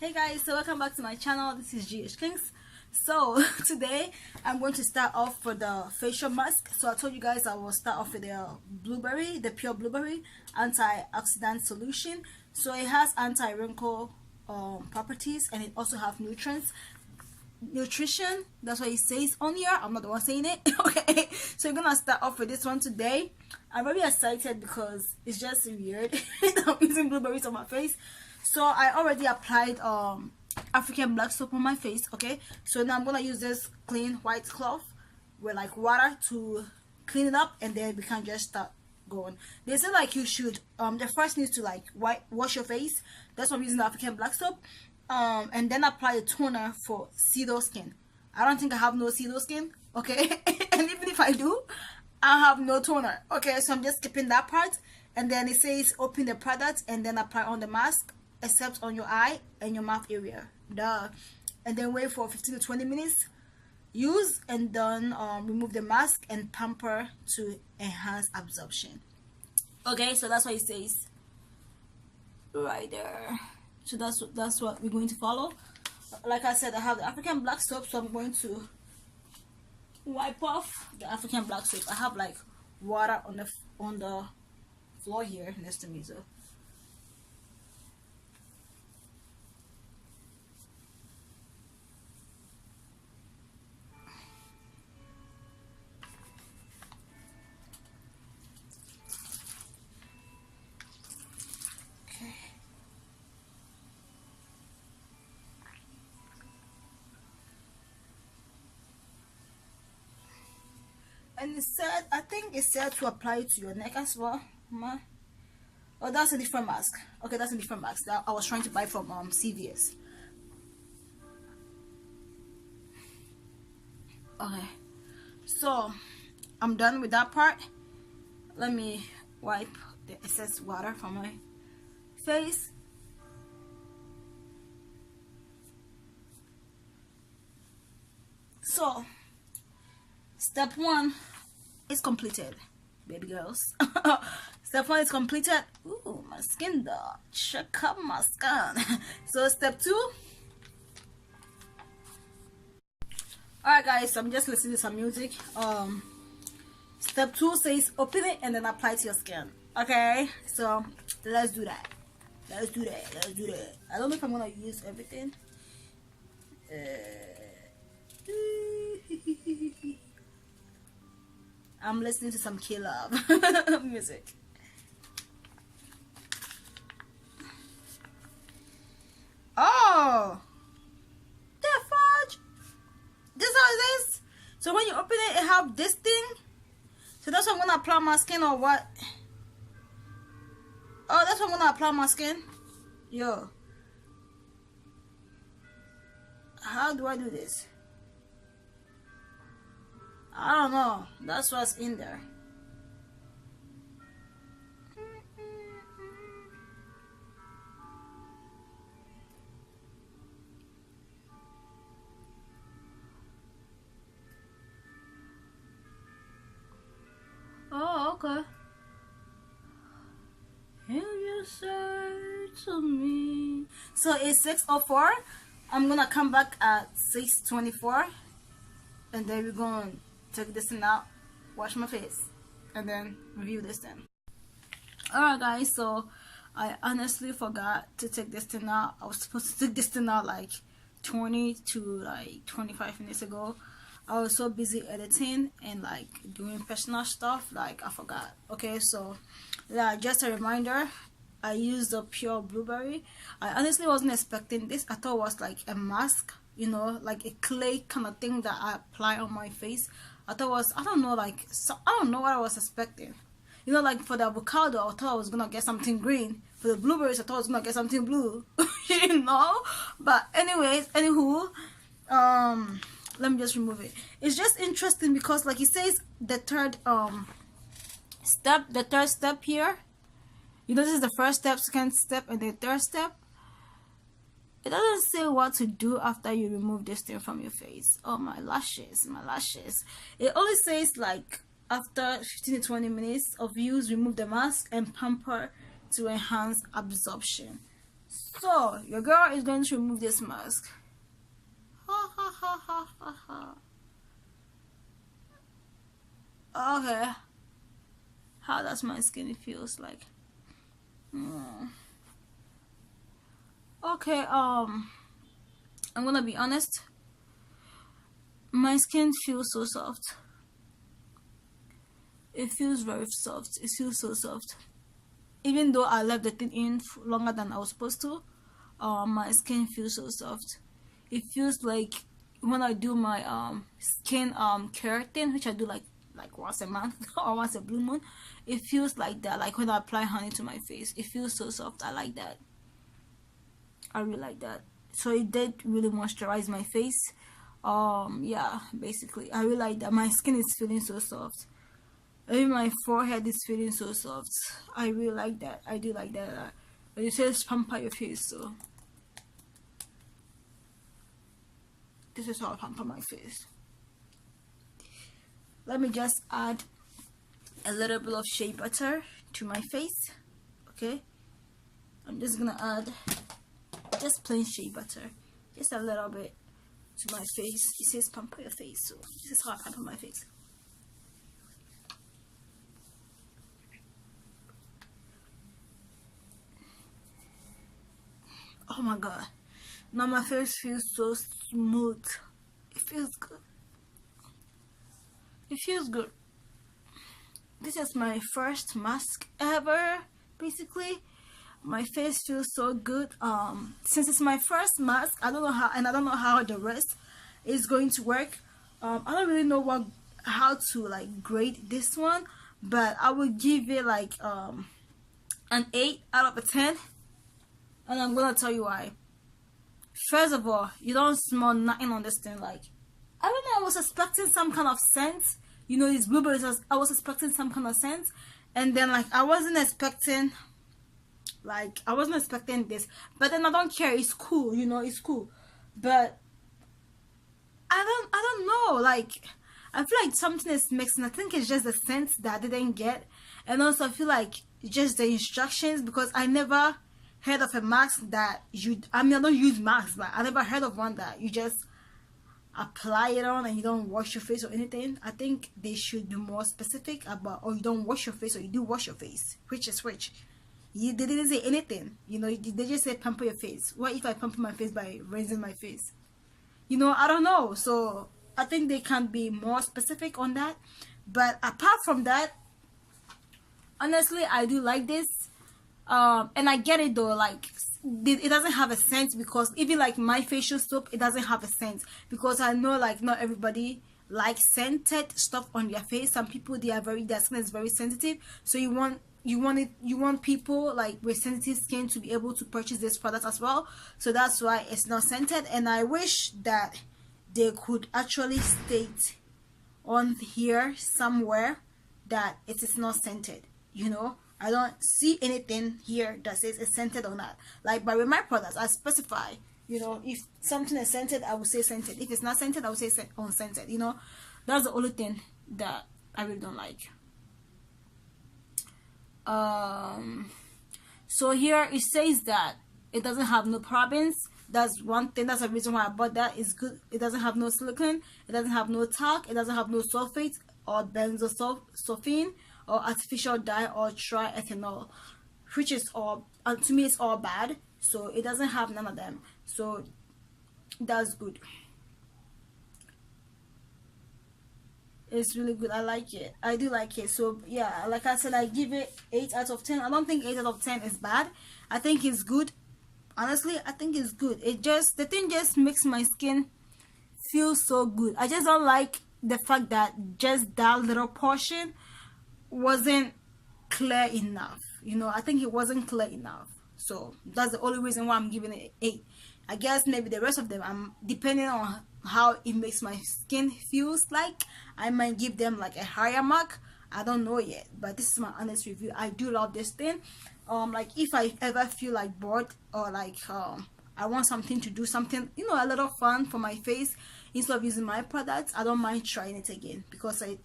Hey guys, so welcome back to my channel. This is GH Kings. So today I'm going to start off with the facial mask. So I told you guys I will start off with the blueberry, the pure blueberry antioxidant solution. So it has anti-wrinkle properties, and it also have nutrition. That's what it says on here. I'm not the one saying it. Okay, so we're gonna start off with this one today. I'm very excited because it's just weird. I'm using blueberries on my face. So I already applied African black soap on my face. Okay, so now I'm gonna use this clean white cloth with like water to clean it up, and then we can just start going. They say like you should the first needs to like wash your face. That's why I'm using the African black soap, and then apply a toner for cedo skin. I don't think I have no cedo skin. Okay, and even if I do, I have no toner. Okay, so I'm just skipping that part. And then it says open the product and then apply on the mask, except on your eye and your mouth area. Duh. And then wait for 15 to 20 minutes. Use and then remove the mask and pamper to enhance absorption. Okay, so that's what it says right there. So that's what we're going to follow. Like I said, I have the African black soap, so I'm going to wipe off the African black soap. I have like water on the floor here next to me, so okay. And it said, I think it said to apply it to your neck as well. Oh, that's a different mask. Okay, that's a different mask that I was trying to buy from CVS. Okay, so I'm done with that part. Let me wipe the excess water from my face. So step 1 is completed, baby girls. Step 1 is completed. Ooh, my skin though. Check out my skin. So step 2. Alright guys, so I'm just listening to some music. Step 2 says open it and then apply to your skin. Okay, so let's do that. Let's do that. I don't know if I'm gonna use everything. I'm listening to some K-Love music. Oh, the fudge! This is how it is. So when you open it, it have this thing. So that's what I'm gonna apply my skin, or what? Oh, that's what I'm gonna apply my skin. Yo, how do I do this? I don't know. That's what's in there. Oh, okay. Can you say to me? So it's 6:04. I'm gonna come back at 6:24, and then we're gonna take this thing out, wash my face, and then review this thing. Alright guys, so I honestly forgot to take this thing out. I was supposed to take this thing out like 20 to like 25 minutes ago. I was so busy editing and like doing personal stuff, like I forgot. Okay, so yeah, just a reminder, I used the pure blueberry. I honestly wasn't expecting this. I thought it was like a mask, you know, like a clay kind of thing that I apply on my face. I thought it was, I don't know, like, so I don't know what I was expecting. You know, like for the avocado, I thought I was gonna get something green. For the blueberries, I thought I was gonna get something blue. You know? But anyways, anywho, let me just remove it. It's just interesting because like it says the third step here. You know, this is the first step, second step, and the third step. It doesn't say what to do after you remove this thing from your face. Oh, my lashes. It only says like after 15 to 20 minutes of use, remove the mask and pamper to enhance absorption. So your girl is going to remove this mask. Ha ha ha ha ha ha. Okay, how does my skin feels like? Okay, I'm gonna be honest, my skin feels so soft. It feels very soft. It feels so soft. Even though I left the thing in longer than I was supposed to, my skin feels so soft. It feels like when I do my skin care thing, which I do like once a month or once a blue moon, it feels like that. Like when I apply honey to my face, it feels so soft. I like that. I really like that. So it did really moisturize my face. Yeah, basically I really like that. My skin is feeling so soft. Even my forehead is feeling so soft. I really like that. I do like that. But it says pamper your face, so this is how I pamper my face. Let me just add a little bit of shea butter to my face. Okay, I'm just gonna add just plain shea butter, just a little bit to my face. It says pamper your face, so this is how I pamper my face. Oh my god, now my face feels so smooth. It feels good. It feels good. This is my first mask ever. Basically my face feels so good. Since it's my first mask, I don't know how the rest is going to work. I don't really know how to like grade this one, but I would give it like an 8 out of 10. And I'm gonna tell you why. First of all, you don't smell nothing on this thing. Like, I don't know, I was expecting some kind of scent. You know, these blueberries, I was expecting some kind of scent. And then like I wasn't expecting this. But then I don't care, it's cool, you know, it's cool. But I don't know, like I feel like something is mixing. I think it's just the scent that I didn't get. And also I feel like just the instructions, because I never heard of a mask that I don't use masks, but I never heard of one that you just apply it on and you don't wash your face or anything. I think they should be more specific about, or you don't wash your face or you do wash your face, which is which. They didn't say anything, you know. They just said pamper your face. What if I pamper my face by rinsing my face? You know, I don't know. So I think they can be more specific on that. But apart from that, honestly, I do like this. And I get it though, like it doesn't have a sense, because even like my facial soap, it doesn't have a sense, because I know like not everybody likes scented stuff on their face. Some people, their skin is very sensitive, so you want people like with sensitive skin to be able to purchase this product as well. So that's why it's not scented. And I wish that they could actually state on here somewhere that it is not scented, you know. I don't see anything here that says it's scented or not. Like, but with my products, I specify, you know, if something is scented, I will say scented. If it's not scented, I will say unscented, you know. That's the only thing that I really don't like. So here it says that it doesn't have no parabens. That's one thing. That's the reason why I bought that. It's good. It doesn't have no silicone. It doesn't have no talc. It doesn't have no sulfate or benzosulfine or artificial dye or triethanol, which is all, to me, it's all bad. So it doesn't have none of them. So that's good. It's really good. I like it. I do like it. So yeah, like I said, I give it 8 out of 10. I don't think 8 out of 10 is bad. I think it's good. Honestly, I think it's good. The thing just makes my skin feel so good. I just don't like the fact that just that little portion wasn't clear enough, you know. I think it wasn't clear enough, so that's the only reason why I'm giving it 8. I guess maybe the rest of them, I'm depending on how it makes my skin feels like, I might give them like a higher mark. I don't know yet, but this is my honest review. I do love this thing. Like if I ever feel like bored, or like I want something to do something, you know, a little fun for my face, instead of using my products, I don't mind trying it again, because it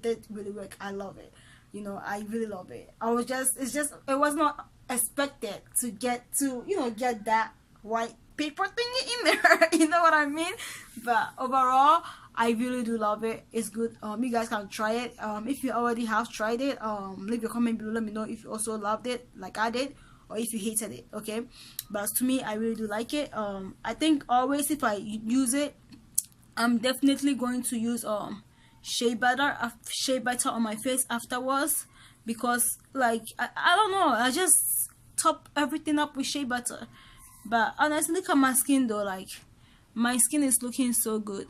did really work. I love it, you know. I really love it. It was not expected to get get that white paper thingy in there. You know what I mean? But overall, I really do love it. It's good. You guys can try it. If you already have tried it, leave your comment below. Let me know if you also loved it like I did, or if you hated it. Okay, but to me, I really do like it. I think always if I use it, I'm definitely going to use shea butter on my face afterwards, because like I don't know, I just top everything up with shea butter. But honestly, look at my skin though. Like, my skin is looking so good,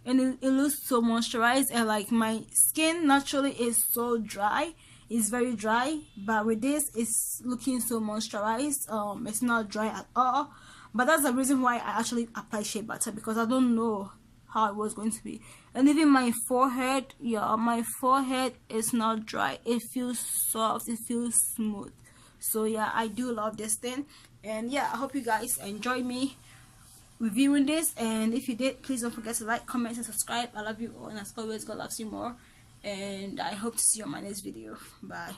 and it looks so moisturized. And like, my skin naturally is so dry, it's very dry, but with this it's looking so moisturized. It's not dry at all. But that's the reason why I actually apply shea butter, because I don't know how it was going to be. And even my forehead, yeah, my forehead is not dry, it feels soft, it feels smooth. So yeah, I do love this thing. And yeah, I hope you guys enjoy me reviewing this, and if you did, please don't forget to like, comment, and subscribe. I love you all, and as always, God loves you more, and I hope to see you on my next video. Bye.